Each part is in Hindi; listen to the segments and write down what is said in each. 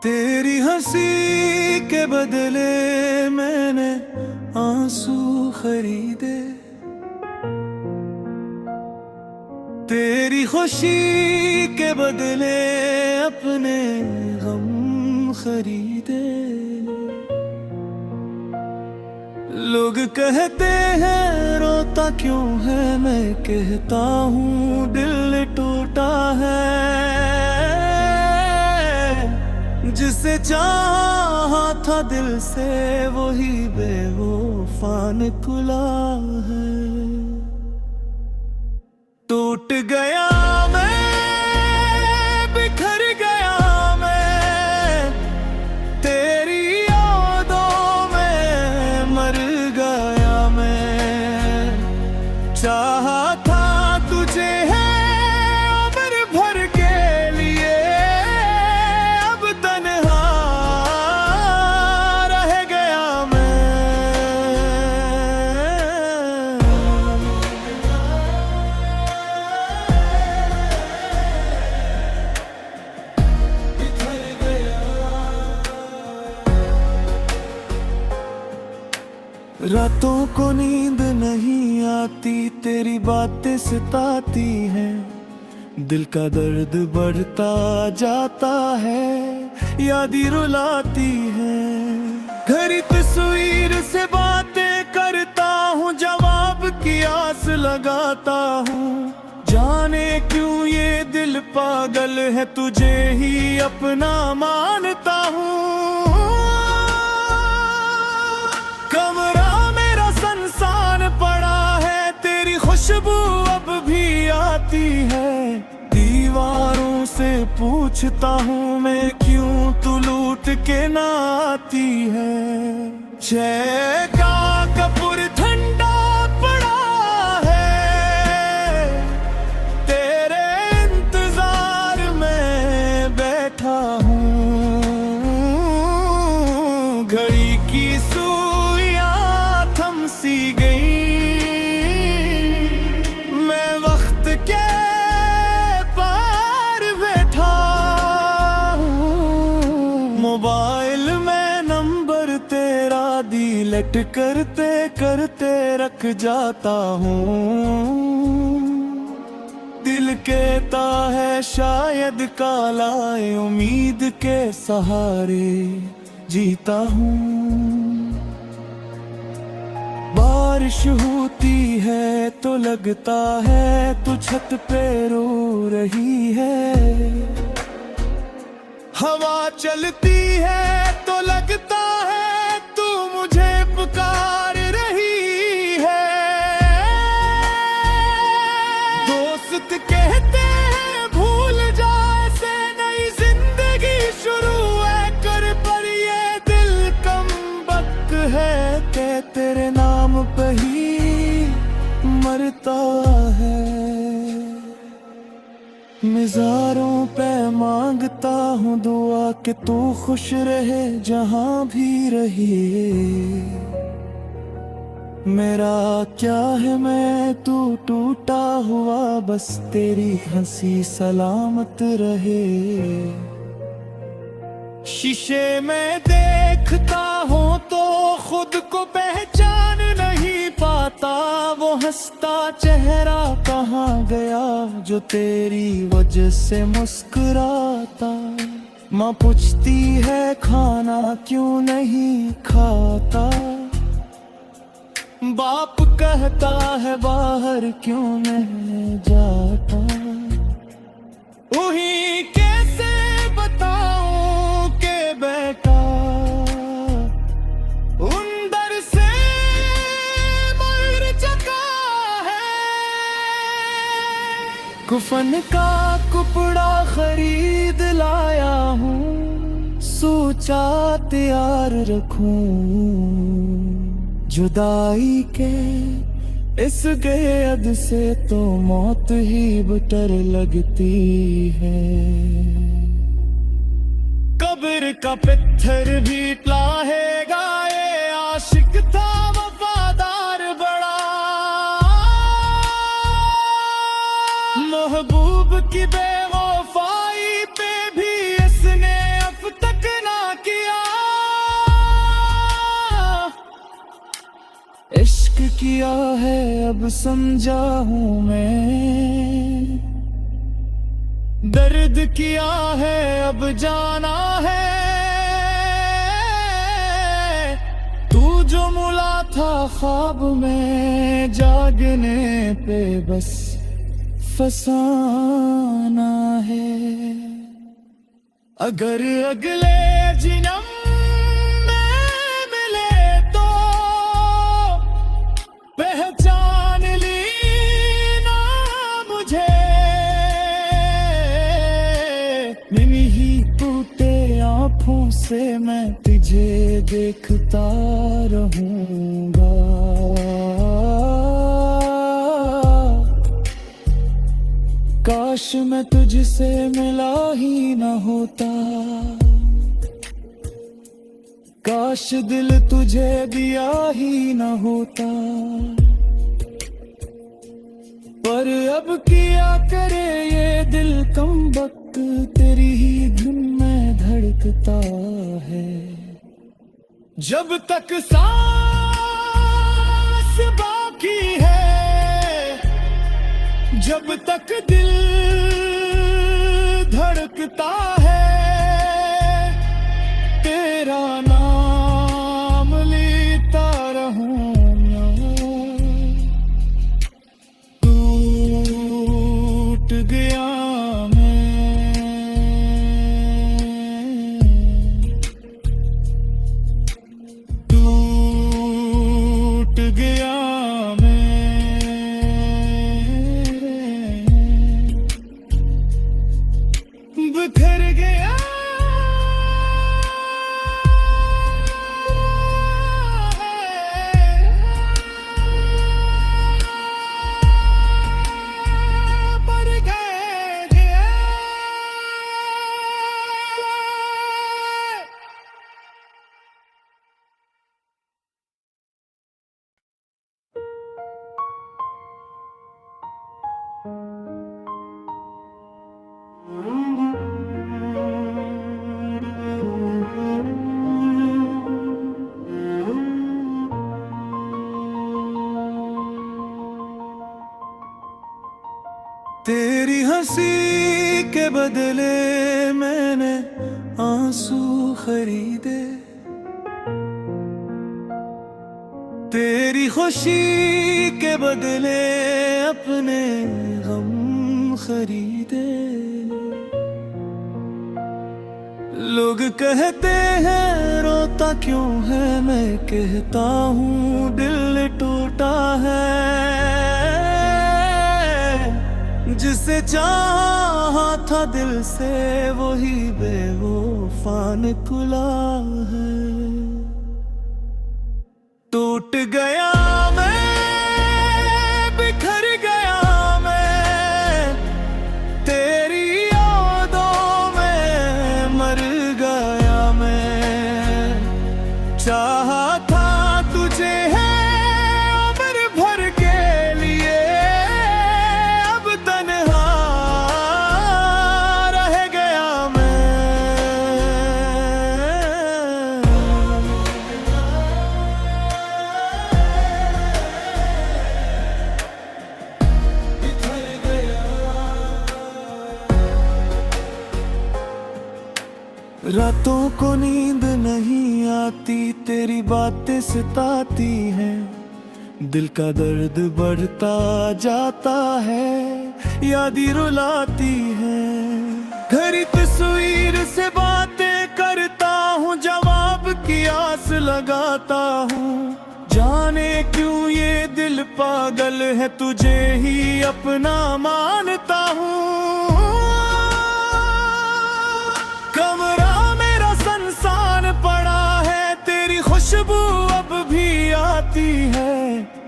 तेरी हंसी के बदले मैंने आंसू खरीदे, तेरी खुशी के बदले अपने गम खरीदे। लोग कहते हैं रोता क्यों है, मैं कहता हूँ दिल टूटा है। जिसे चाहा था दिल से वही बेवफा निकला है। टूट गया मैं, बिखर गया मैं, तेरी यादों में मर गया मैं। चाहा था तुझे है उम्र भर के लिए, अब तन्हा रह गया मैं। रातों को नींद नहीं आती, तेरी बातें सताती हैं। दिल का दर्द बढ़ता जाता है, यादें रुलाती हैं। घड़ी तस्वीर से बातें करता हूँ, जवाब की आस लगाता हूँ। जाने क्यों ये दिल पागल है, तुझे ही अपना मानता हूँ। कमरा मेरा सुनसान पड़ा है, तेरी खुशबू अब भी आती है। दीवारों से पूछता हूँ मैं, क्यों तू लूट के ना आती है। शहर का कपूर ठंडा पड़ा है, तेरे इंतजार में बैठा हूँ। घड़ी की सुइयां थम सी गई, मैं वक्त के पार बैठा हूँ। मोबाइल में नंबर तेरा डिलीट करते करते रख जाता हूँ। दिल कहता है शायद कालाए उम्मीद के सहारे जीता हूँ। बारिश होती है तो लगता है तू छत पे रो रही है। हवा चलती है तो लगता है तू मुझे पुकार रही है। दोस्त कहते हैं भूल जा, ऐसे नई जिंदगी शुरू है कर, पर ये दिल कम वक्त है के तेरे नाम पे ही मरता है। मिज़ारों पे मांगता हूँ दुआ कि तू खुश रहे जहाँ भी रहे। मेरा क्या है मैं तू टूटा हुआ, बस तेरी हंसी सलामत रहे। शीशे में देखता हूँ तो खुद को पहचान नहीं पाता। वो हंसता चेहरा कहाँ गया जो तेरी वजह से मुस्कुराता। माँ पूछती है खाना क्यों नहीं खाता, बाप कहता है बाहर क्यों नहीं जाता। वही कैसे बताऊं के बेटा अंदर से मर चुका है। कफन का कपड़ा खरीद लाया हूँ, सोचा तैयार रखूं। जुदाई के इस गेद से तो मौत ही बटर लगती है। का पत्थर भी लाहेगा, ये आशिक था वफादार बड़ा। महबूब की बेवफाई पे भी इसने अब तक ना किया। इश्क किया है अब समझा हूँ मैं, दर्द किया है अब जाना है। तू जो मुला था ख्वाब में, जागने पे बस फसाना है। अगर अगले जन्म में मिले तो पहचान लेना मुझे, इन्हीं टूटे आँखों से मैं तुझे देखता रहूंगा। काश मैं तुझसे मिला ही न होता, काश दिल तुझे दिया ही न होता। पर अब किया करे ये दिल कम वक्त, तेरी ही धुन में धड़कता है। जब तक सांस बाकी है, जब तक दिल धड़कता है, तेरा नाम लेता रहूंगा। टूट गया बिखर गया। तेरी हंसी के बदले मैंने आंसू खरीदे, तेरी खुशी के बदले अपने गम खरीदे। लोग कहते हैं रोता क्यों है, मैं कहता हूँ दिल टूटा है। जिसे चाहा था दिल से वही बेवफा निकला है। टूट गया मैं, बिखर गया मैं, तेरी यादों में मर गया मैं। चाहा था तुझे है उम्र भर के लिए, अब तन्हा रह गया मैं। बिखर गया। रातों को नींद नहीं आती, तेरी बातें सताती हैं। दिल का दर्द बढ़ता जाता है, यादें रुलाती है। घड़ी तस्वीर से बातें करता हूँ, जवाब की आस लगाता हूँ। जाने क्यों ये दिल पागल है, तुझे ही अपना मानता हूँ। कमरा मेरा सुनसान पड़ा है, तेरी खुशबू अब भी आती है।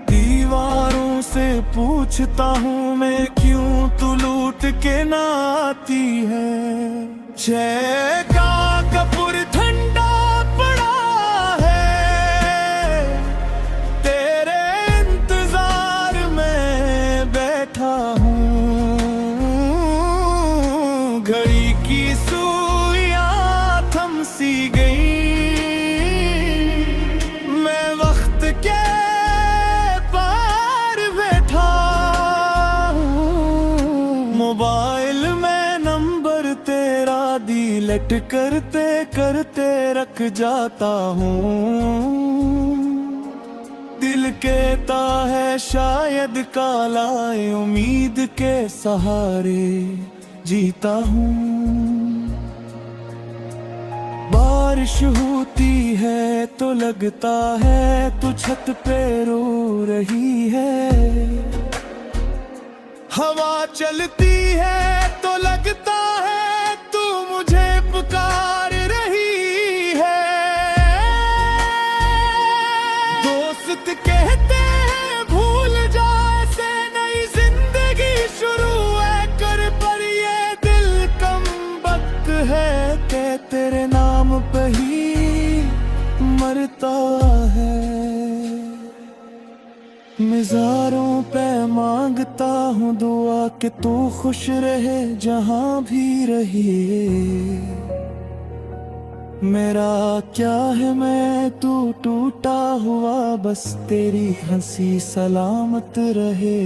दीवारों से पूछता हूँ मैं, क्यों तू लूट के ना आती है। जय का कपूर ठंड मोबाइल में नंबर तेरा डिलीट करते करते रख जाता हूँ। दिल कहता है शायद काला उम्मीद के सहारे जीता हूँ। बारिश होती है तो लगता है तू छत पे रो रही है। हवा चलती है तो लगता है तू मुझे पुकार रही है। दोस्त कहते हैं भूल जा ऐसे नई जिंदगी शुरू है कर, पर ये दिल कम वक्त है कि तेरे नाम पे ही मरता है। मिज़ारों पे मांगता हूँ दुआ कि तू खुश रहे जहाँ भी रहे। मेरा क्या है मैं तू टूटा हुआ, बस तेरी हंसी सलामत रहे।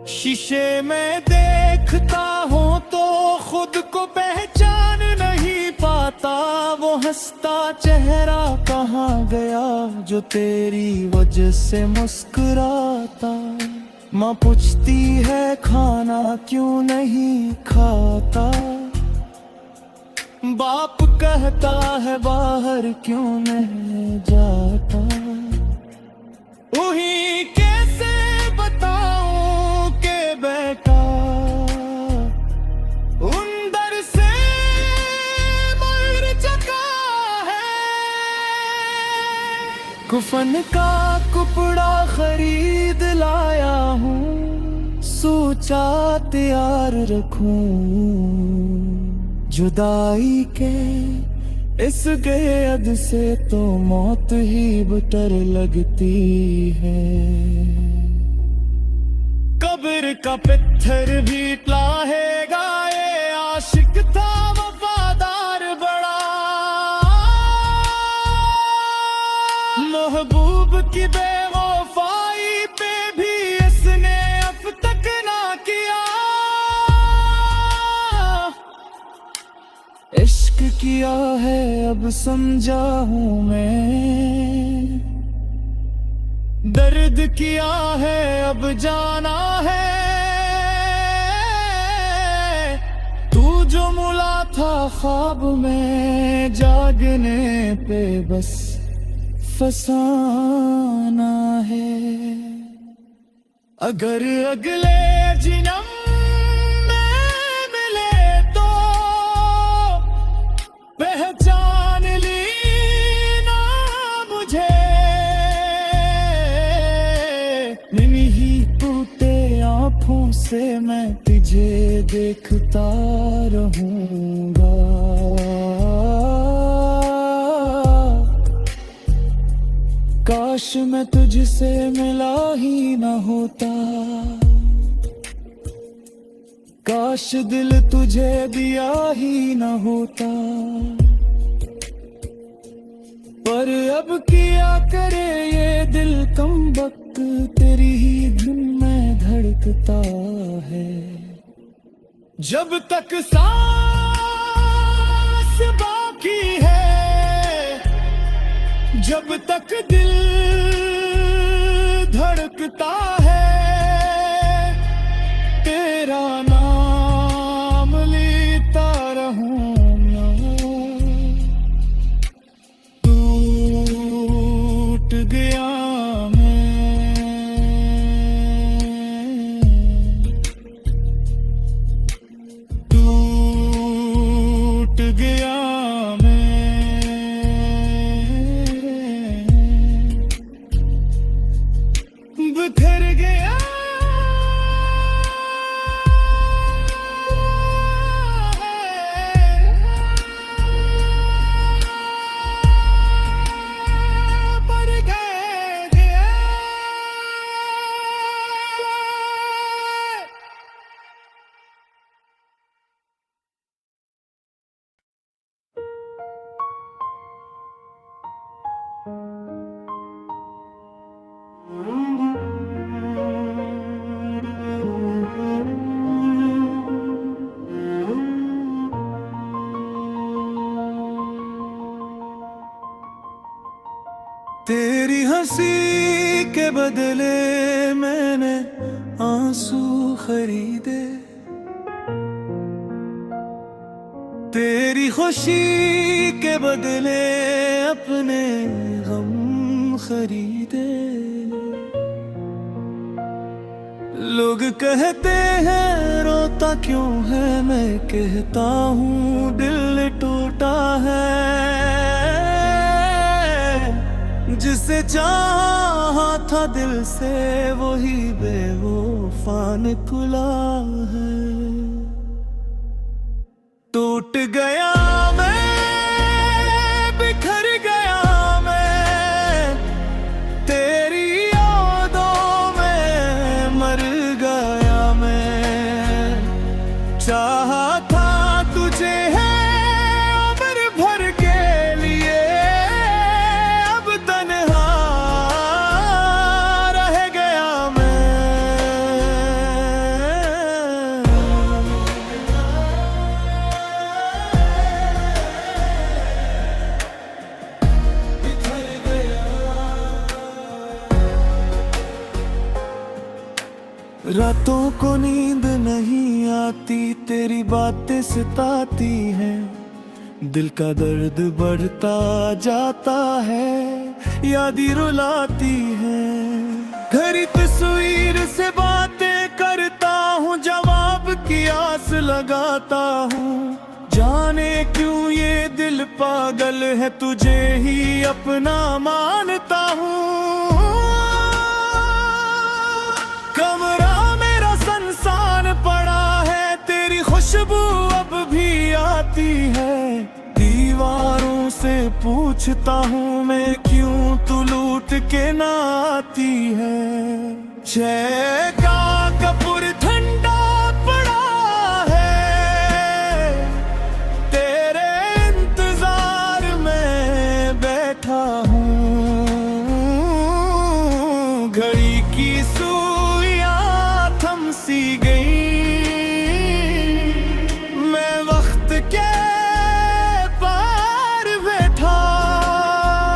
शीशे में देखता हूँ तो खुद को पहचान नहीं पाता। वो हंसता चेहरा कहाँ गया जो तेरी वजह से मुस्कुराता। माँ पूछती है खाना क्यों नहीं खाता। बाप कहता है बाहर क्यों नहीं जाता। वही कैसे बताऊं के बेटा अंदर से मर चुका है। कफन का कपड़ा खरीद लाया हूँ, सोचा तैयार रखूं। जुदाई के इस गेद से तो मौत ही बेटर लगती है। कब्र का पत्थर भी लाहेगा ये आशिक था वफादार बड़ा। महबूब की बेवफाई पे भी इसने अब तक ना किया। इश्क किया है अब समझा हूँ मैं। दर्द किया है अब जाना है। तू जो मुला था ख्वाब में जागने पे बस फसाना है। अगर अगले जन्म में मिले तो पहचान लेना मुझे। इन्हीं टूटे आँखों से मैं तुझे देखता रहूंगा। काश मैं तुझसे मिला ही न होता। काश दिल तुझे दिया ही न होता। पर अब किया करे ये दिल कम वक्त, तेरी ही धुन में धड़कता है। जब तक सांस बाकी है, जब तक दिल धड़कता है, तेरा नाम लेता रहूंगा। टूट गया मैं, टूट गया बिखर हंसी के बदले मैंने आंसू खरीदे, तेरी खुशी के बदले अपने गम खरीदे। लोग कहते हैं रोता क्यों है, मैं कहता हूँ दिल टूटा है। जिसे चाहा था दिल से वही बेवफा निकला है। टूट गया मैं, बिखर गया मैं, तेरी यादों में मर गया मैं। चाहा था तुझे है उम्र भर के लिए, अब तन्हा रह गया मैं। रातों को नींद नहीं आती, तेरी बातें सताती हैं। दिल का दर्द बढ़ता जाता है, यादें रुलाती हैं। घड़ी तस्वीर से बातें करता हूँ, जवाब की आस लगाता हूँ। जाने क्यों ये दिल पागल है, तुझे ही अपना मानता हूँ। कमरा मेरा संसान पड़ा है, तेरी खुशबू अब भी आती है। दीवारों से पूछता हूँ मैं, क्यों तू लूट के ना आती है। जय का कपूर ठंडा पड़ा है, तेरे इंतजार में बैठा हूँ। घड़ी की सी गई, मैं वक्त के पार बैठा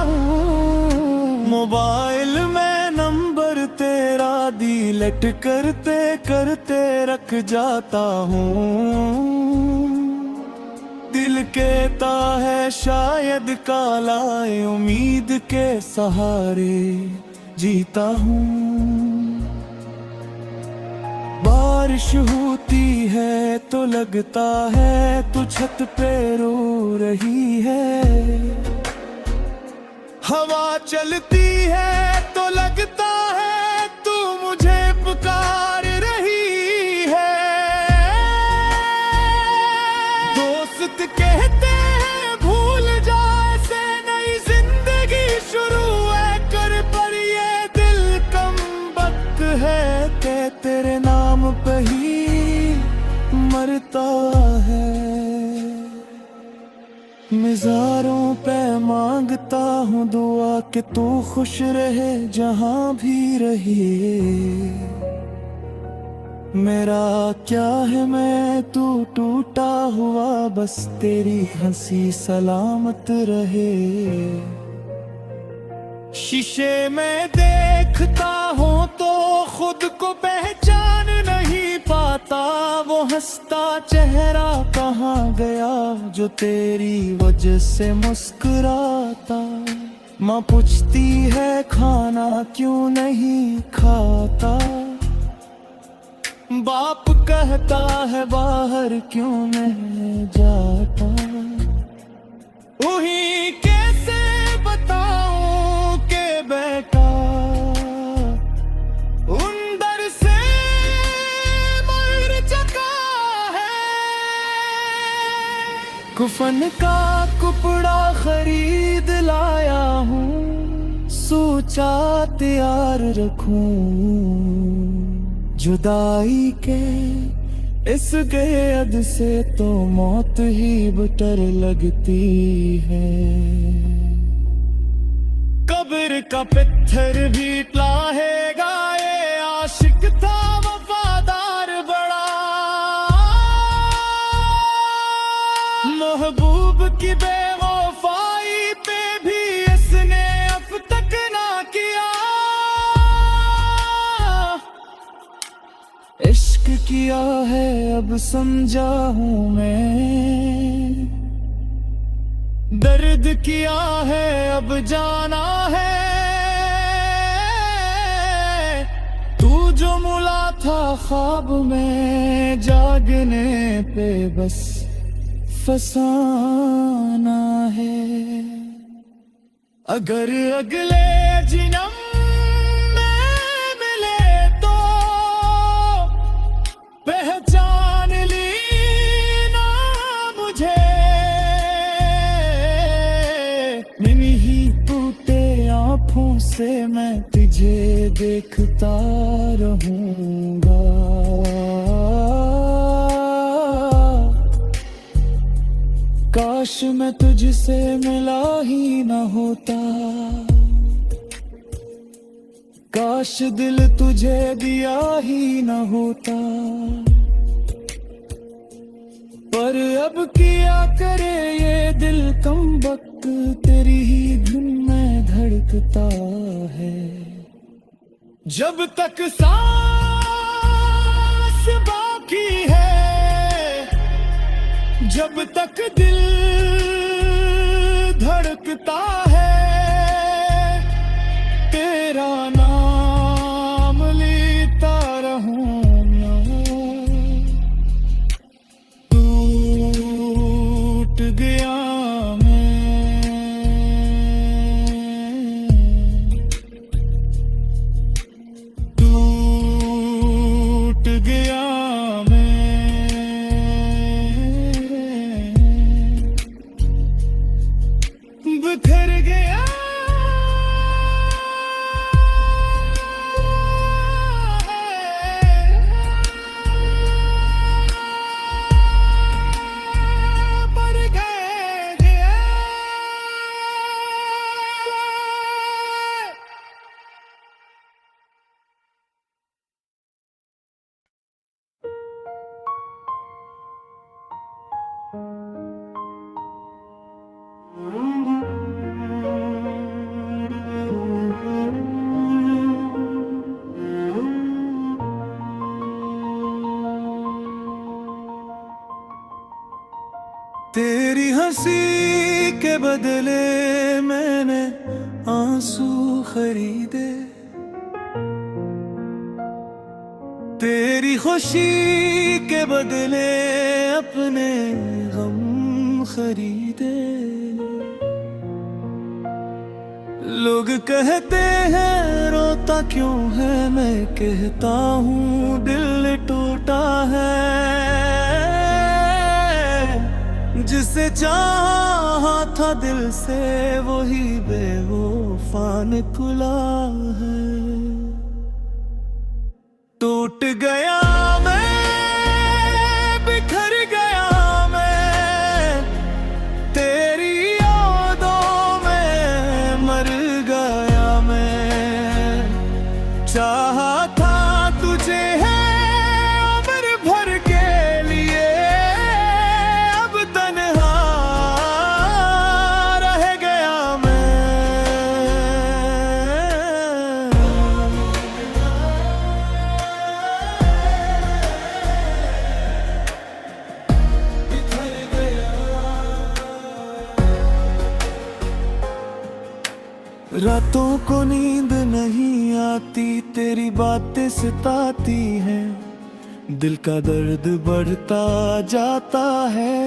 हूँ। मोबाइल में नंबर तेरा डिलीट करते करते रख जाता हूँ। दिल कहता है शायद कालाए उम्मीद के सहारे जीता हूँ। बारिश होती है तो लगता है तू छत पे रो रही है। हवा चलती है तो लगता है तू मुझे पुकार रही है। दोस्त कहते हैं भूल जा, ऐसे नई जिंदगी शुरू है कर, पर ये दिल कम वक्त है के तेरे नाम पे ही मरता है। मिज़ारों पे मांगता हूँ दुआ कि तू खुश रहे जहाँ भी रहे। मेरा क्या है मैं तू टूटा हुआ, बस तेरी हंसी सलामत रहे। शीशे में देखता हूँ तो खुद को पहचान नहीं पाता। वो हंसता चेहरा कहाँ गया जो तेरी वजह से मुस्कुराता। माँ पूछती है खाना क्यों नहीं खाता, बाप कहता है बाहर क्यों नहीं जाता। वही कैसे बताऊं के बेटा अंदर से मर चुका है। कफन का कपड़ा खरीद लाया हूँ, सोचा तैयार रखूं। जुदाई के इस गेद से तो मौत ही बेटर लगती है। कब्र का पत्थर भी लाहेगा, ये आशिक था वफादार बड़ा। महबूब की बेवफाई पे भी इसने अब तक ना किया किया है अब समझा हूँ मैं, दर्द किया है अब जाना है। तू जो मुला था ख्वाब में, जागने पे बस फसाना है। अगर अगले जन्म में मिले तो पहचान ली ना मुझे, इन्हीं टूटे आँखों से मैं तुझे देखता रहूंगा। काश मैं तुझसे मिला ही न होता, काश दिल तुझे दिया ही न होता। पर अब किया करे ये दिल कम वक्त, तेरी ही धुन में धड़कता है। जब तक सांस बाकी है, जब तक दिल धड़कता है, तेरा नाम लेता रहूंगा। टूट गया मैं, टूट गया बिखर गया। पर गया तेरी हंसी के बदले मैंने आंसू खरीदे, तेरी खुशी के बदले अपने गम खरीदे। लोग कहते हैं रोता क्यों है, मैं कहता हूँ दिल टूटा है। जिसे चाहा था दिल से वही बेवफा निकला है। टूट गया मैं, बिखर गया मैं, तेरी यादों में मर गया मैं। चाहा था तुझे है उम्र भर के लिए, रातों को नींद नहीं आती, तेरी बातें सताती हैं। दिल का दर्द बढ़ता जाता है,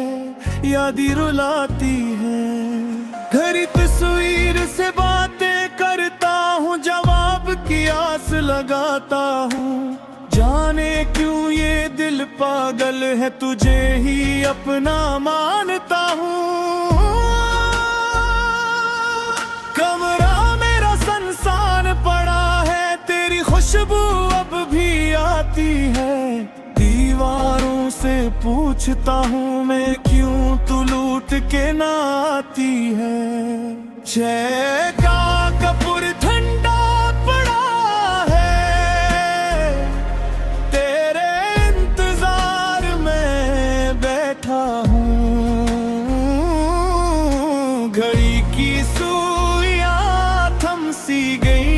यादें रुलाती हैं। घड़ी तस्वीर से बातें करता हूँ, जवाब की आस लगाता हूँ। जाने क्यों ये दिल पागल है, तुझे ही अपना मानता हूँ। कमरा मेरा सनसान पड़ा है, तेरी खुशबू अब भी आती है। दीवारों से पूछता हूँ मैं, क्यों तू लूट के ना आती है। शय का कपूर ठंडा पड़ा है, तेरे इंतजार में बैठा हूँ। घड़ी की सुइयां थम सी गई,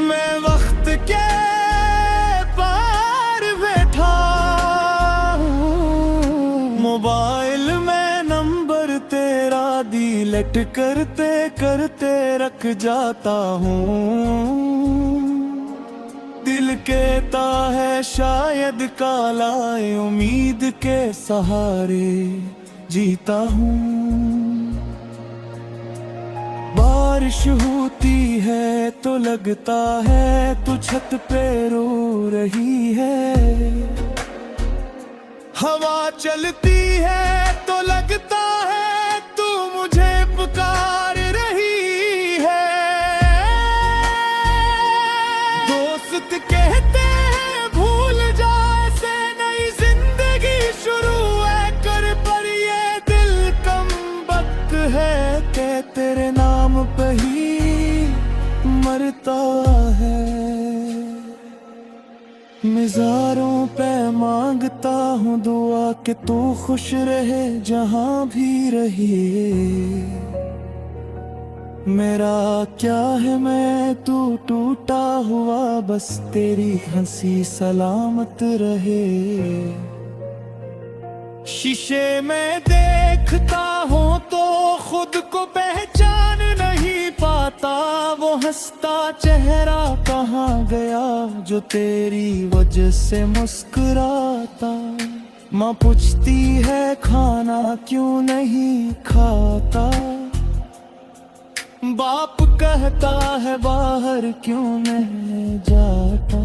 मैं वक्त के डिलेट करते करते रख जाता हूँ। दिल कहता है शायद कालाए उम्मीद के सहारे जीता हूँ। बारिश होती है तो लगता है तू छत पे रो रही है। हवा चलती है तो लगता है तू मुझे पुकार रही है। दोस्त कहते हैं भूल जा ऐसे नई जिंदगी शुरू है कर, पर ये दिल कम वक्त है कि तेरे नाम पे ही मरता है। मिज़ारों पे मांगता हूँ दुआ कि तू खुश रहे जहाँ भी रहे। मेरा क्या है मैं तू टूटा हुआ, बस तेरी हंसी सलामत रहे। शीशे में देखता हूँ तो खुद को पहचान नहीं पाता। वो हंसता चेहरा कहाँ गया जो तेरी वजह से मुस्कुराता। माँ पूछती है खाना क्यों नहीं खाता। बाप कहता है बाहर क्यों नहीं जाता।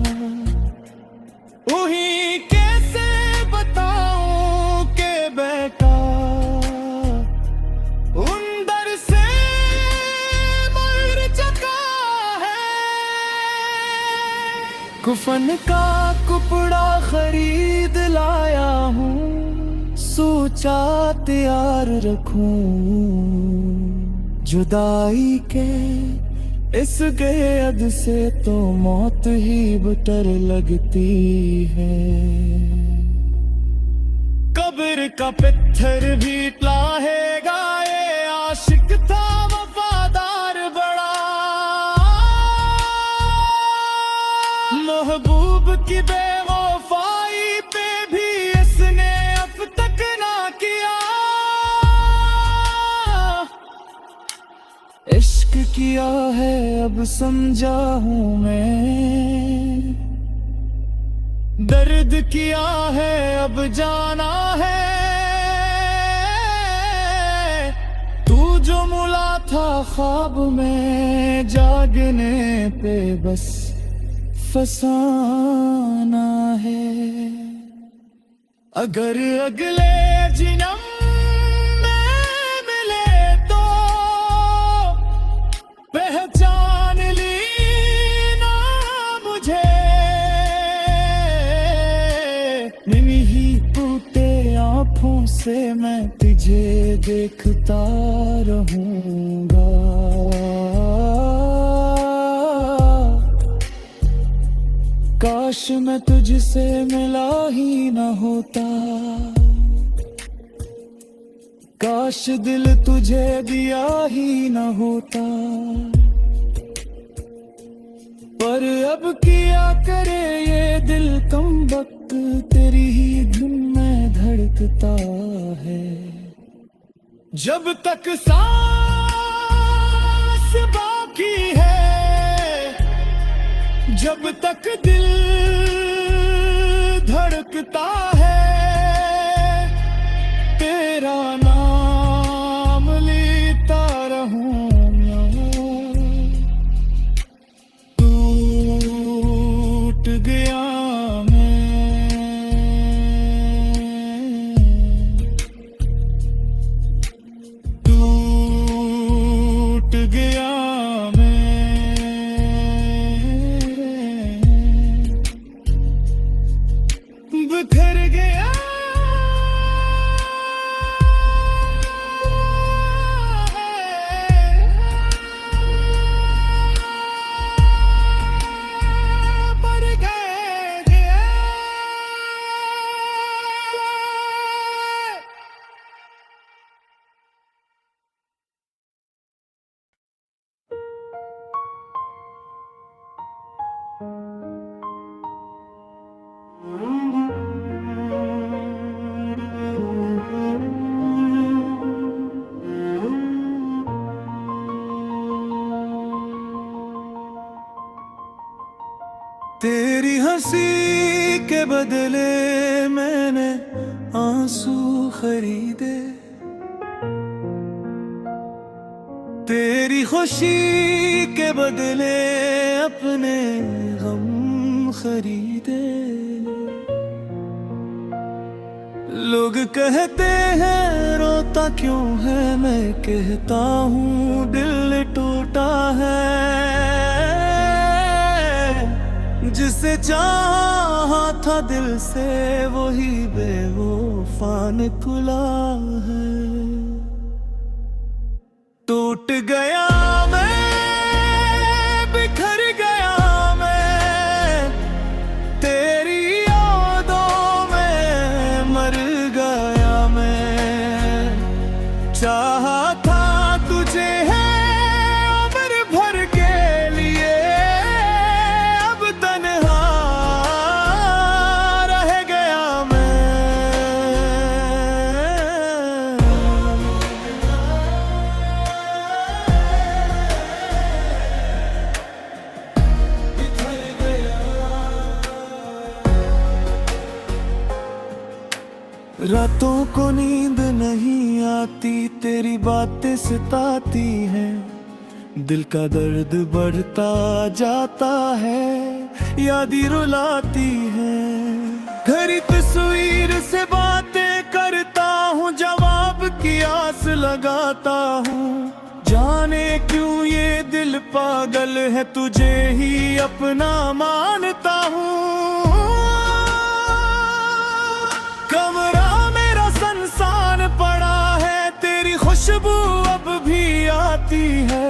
वही कैसे बताऊं के बेटा अंदर से मर चुका है। कफन का कपड़ा खरीद लाया हूँ, सोचा तैयार रखूं। जुदाई के इस गेद से तो मौत ही बटर लगती है। कब्र का पत्थर भी लाहेगा ये आशिक था वफादार बड़ा। महबूब की बेवफाई पे भी इसने अब तक ना किया। इश्क किया है अब समझा हूँ मैं। दर्द किया है अब जाना है। तू जो मुला था ख्वाब में जागने पे बस फसाना है। अगर अगले जन्म में मिले तो पहचान लेना मुझे। इन्हीं टूटे आँखों से मैं तुझे देखता रहूंगा। काश मैं तुझसे मिला ही न होता। काश दिल तुझे दिया ही न होता। पर अब किया करे ये दिल कम वक्त, तेरी ही धुन में धड़कता है। जब तक सांस बाकी है, जब तक दिल धड़कता है, तेरा नाम लेता रहूंगा। टूट गया मैं, टूट गया बिखर गया। पर गया हंसी के बदले मैंने आंसू खरीदे, तेरी खुशी के बदले अपने गम खरीदे। लोग कहते हैं रोता क्यों है, मैं कहता हूँ दिल टूटा है। जिसे चाहा था दिल से वही बेवफा निकला है। टूट गया मैं, बिखर गया मैं, तेरी यादों में मर गया मैं। चाहा था तुझे है उम्र भर के लिए, अब तन्हा रह गया मैं। रातों को नींद नहीं आती, तेरी बातें सताती हैं। दिल का दर्द बढ़ता जाता है, यादें रुलाती हैं। घड़ी तस्वीर से बातें करता हूँ, जवाब की आस लगाता हूँ। जाने क्यों ये दिल पागल है, तुझे ही अपना मानता हूँ। कमरा मेरा सनसान पड़ा है, तेरी खुशबू अब भी आती है।